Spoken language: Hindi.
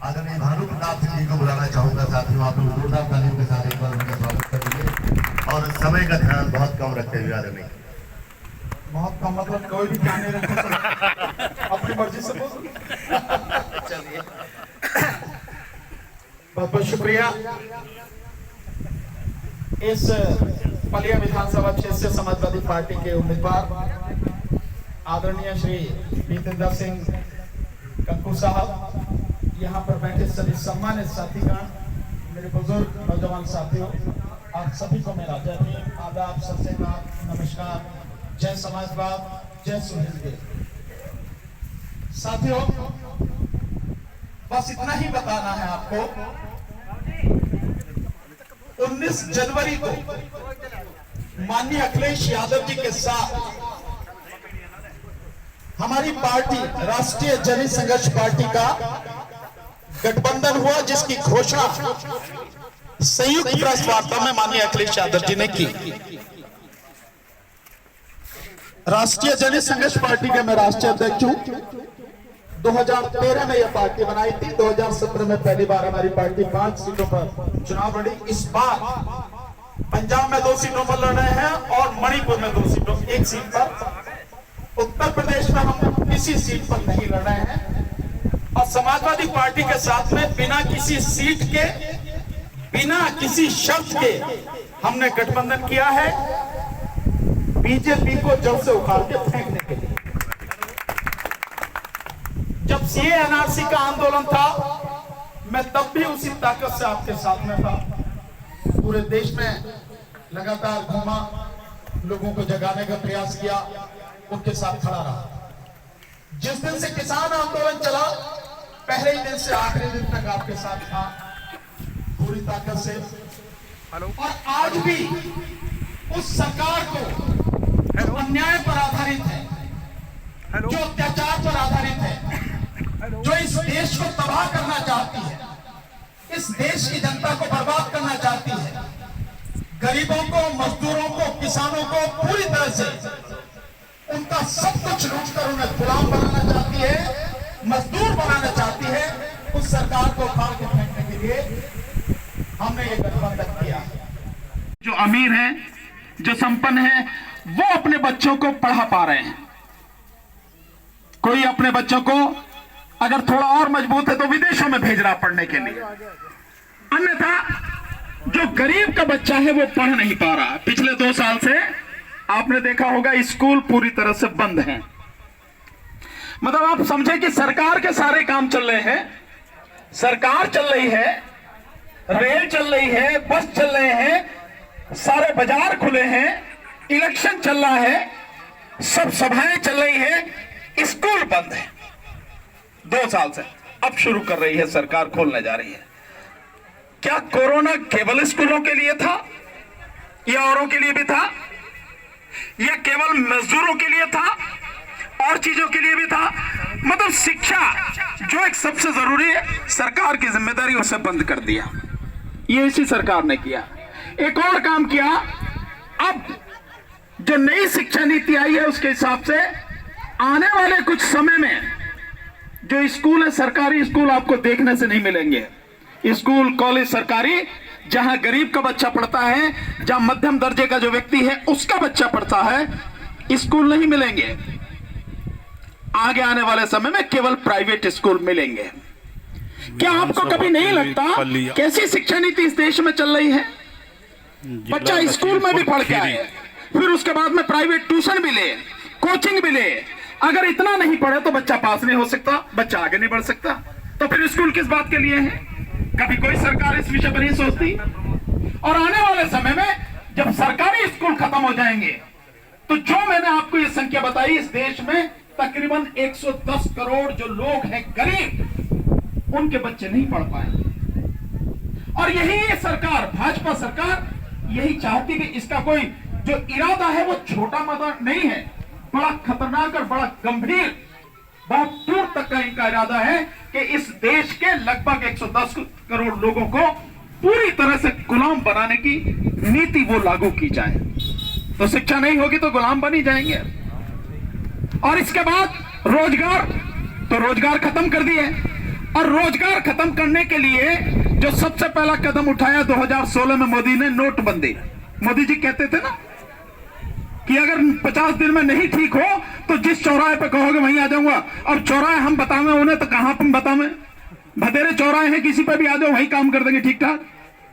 आदरणीय भानु प्रताप सिंह जी को बुलाना चाहूंगा। साथियों, आप लोग जोरदार तालियों के साथ एक बार उनका स्वागत करेंगे। और समय का ध्यान बहुत कम रखते हुए आदरणीय, बहुत कम मतलब कोई भी ध्यान नहीं रख सकता, अपनी मर्जी से बोल। चलिए, बहुत बहुत शुक्रिया। इस बलिया विधानसभा क्षेत्र से समाजवादी पार्टी के उम्मीदवार आदरणीय श्री बीतेंद्र सिंह कंकू साहब, यहाँ पर बैठे सभी सम्मानित साथीगण, मेरे बुजुर्ग नौजवान साथियों, आप सभी को मेरा जय भीम, आदाब, सत श्री अकाल, नमस्कार, जय समाजवाद, जय सुहेलदेव। साथियों, बस इतना ही बताना है आपको। 19 जनवरी को माननीय अखिलेश यादव जी के साथ हमारी पार्टी राष्ट्रीय जनहित संघर्ष पार्टी का गठबंधन हुआ, जिसकी घोषणा संयुक्त प्रेस वार्ता में माननीय अखिलेश यादव जी ने की। राष्ट्रीय जनहित संघर्ष पार्टी के मैं राष्ट्रीय अध्यक्ष हूं। 2013 में यह पार्टी बनाई थी। 2017 में पहली बार हमारी पार्टी 5 सीटों पर चुनाव लड़ी। इस बार पंजाब में 2 सीटों पर लड़ रहे हैं और मणिपुर में 2 सीटों, 1 सीट पर। उत्तर प्रदेश में हम किसी सीट पर नहीं लड़ रहे हैं और समाजवादी पार्टी के साथ में बिना किसी सीट के, बिना किसी शर्त के हमने गठबंधन किया है, बीजेपी को जड़ से उखाड़ के फेंकने के लिए। जब सीए एनआरसी का आंदोलन था, मैं तब भी उसी ताकत से आपके साथ में था। पूरे देश में लगातार घूमा, लोगों को जगाने का प्रयास किया, उनके साथ खड़ा रहा। जिस दिन से किसान आंदोलन चला, पहले ही दिन से आखिरी दिन तक आपके साथ था, पूरी ताकत से। और आज भी उस सरकार को जो अन्याय पर आधारित है, जो अत्याचार पर आधारित है, जो इस देश को तबाह करना चाहती है, इस देश की जनता को बर्बाद करना चाहती है, गरीबों को, मजदूरों को, किसानों को पूरी तरह से उनका सब कुछ लूटकर उन्हें गुलाम बनाना चाहती है, मजदूर बनाना चाहती है, उस सरकार को उखाड़ के फेंकने के लिए हमने ये गठबंधन किया। जो अमीर हैं, जो संपन्न हैं, वो अपने बच्चों को पढ़ा पा रहे हैं। कोई अपने बच्चों को अगर थोड़ा और मजबूत है तो विदेशों में भेज रहा पढ़ने के लिए, अन्यथा जो गरीब का बच्चा है वो पढ़ नहीं पा रहा। पिछले 2 साल से आपने देखा होगा स्कूल पूरी तरह से बंद हैं। मतलब आप समझे कि सरकार के सारे काम चल रहे हैं, सरकार चल रही है, रेल चल रही है, बस चल रहे हैं, सारे बाजार खुले हैं, इलेक्शन चल रहा है, सब सभाएं चल रही है, स्कूल बंद है। 2 साल से अब शुरू कर रही है सरकार, खोलने जा रही है। क्या कोरोना केवल स्कूलों के लिए था या औरों के लिए भी था, या केवल मजदूरों के लिए था, और चीजों के लिए भी था? मतलब शिक्षा जो एक सबसे जरूरी है, सरकार की जिम्मेदारी, उसे बंद कर दिया। ये इसी सरकार ने किया। एक और काम किया, अब जो नई शिक्षा नीति आई है उसके हिसाब से आने वाले कुछ समय में जो स्कूल है, सरकारी स्कूल आपको देखने से नहीं मिलेंगे। स्कूल, कॉलेज सरकारी, जहां गरीब का बच्चा पढ़ता है, जहां मध्यम दर्जे का जो व्यक्ति है उसका बच्चा पढ़ता है, स्कूल नहीं मिलेंगे। आगे आने वाले समय में केवल प्राइवेट स्कूल मिलेंगे। क्या आपको कभी नहीं लगता कैसी शिक्षा नीति इस देश में चल रही है? बच्चा स्कूल में भी पढ़ के आए, फिर उसके बाद में प्राइवेट ट्यूशन भी ले, कोचिंग भी ले। अगर इतना नहीं पढ़े तो बच्चा पास नहीं हो सकता, बच्चा आगे नहीं बढ़ सकता, तो फिर स्कूल किस बात के लिए है? कभी कोई सरकार इस विषय पर नहीं सोचती। और आने वाले समय में जब सरकारी स्कूल खत्म हो जाएंगे तो जो मैंने आपको ये संख्या बताई, इस देश में तकरीबन 110 करोड़ जो लोग हैं गरीब, उनके बच्चे नहीं पढ़ पाएंगे। और यही सरकार, भाजपा सरकार, यही चाहती कि इसका कोई जो इरादा है वो छोटा मोटा नहीं है, बड़ा खतरनाक और बड़ा गंभीर, बहुत दूर तक का इनका इरादा है कि इस देश के लगभग 110 करोड़ लोगों को पूरी तरह से गुलाम बनाने की नीति वो लागू की जाए। तो शिक्षा नहीं होगी तो गुलाम बन ही जाएंगे। और इसके बाद रोजगार, तो रोजगार खत्म कर दिए। और रोजगार खत्म करने के लिए जो सबसे पहला कदम उठाया 2016 में मोदी ने, नोटबंदी। मोदी जी कहते थे ना कि अगर 50 दिन में नहीं ठीक हो तो जिस चौराहे पे कहोगे वहीं आ जाऊंगा। और चौराहे हम बतावे उन्हें तो कहां पर बतावे, भदेरे चौराहे हैं, किसी पे भी आ जाओ वहीं काम कर देंगे ठीक ठाक।